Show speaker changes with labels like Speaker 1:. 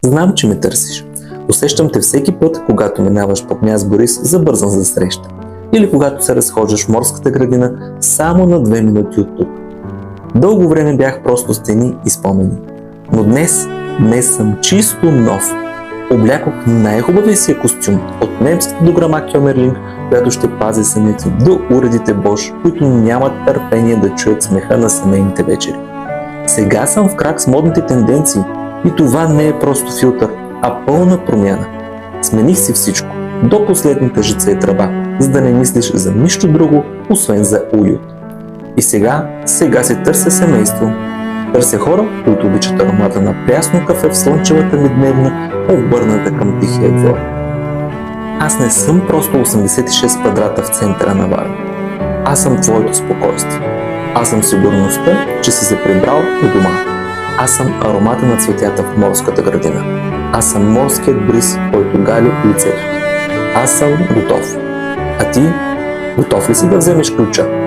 Speaker 1: Знам, че ме търсиш. Усещам те всеки път, когато минаваш по княз Борис, забързан за среща. Или когато се разхождаш в морската градина само на 2 минути от тук. Дълго време бях просто стени и спомени. Но днес съм чисто нов. Облякох най-хубавия си костюм, от немската дограма Кьомерлинг, която ще пази сънете, до уредите Бош, които нямат търпение да чуят смеха на семейните вечери. Сега съм в крак с модните тенденции и това не е просто филтър, а пълна промяна. Смених си всичко, до последната жица и тръба, за да не мислиш за нищо друго, освен за уют. И сега си търся семейство. Търся хора, които обичат аромата на прясно кафе в слънчевата ми дневна, обърната към тихия двор. Аз не съм просто 86 квадрата в центъра на Варна. Аз съм твоето спокойствие. Аз съм сигурността, че си се прибрал у дома. Аз съм аромата на цветята в морската градина. Аз съм морският бриз, който гали лицето ти. Аз съм готов. А ти, готов ли си да вземеш ключа?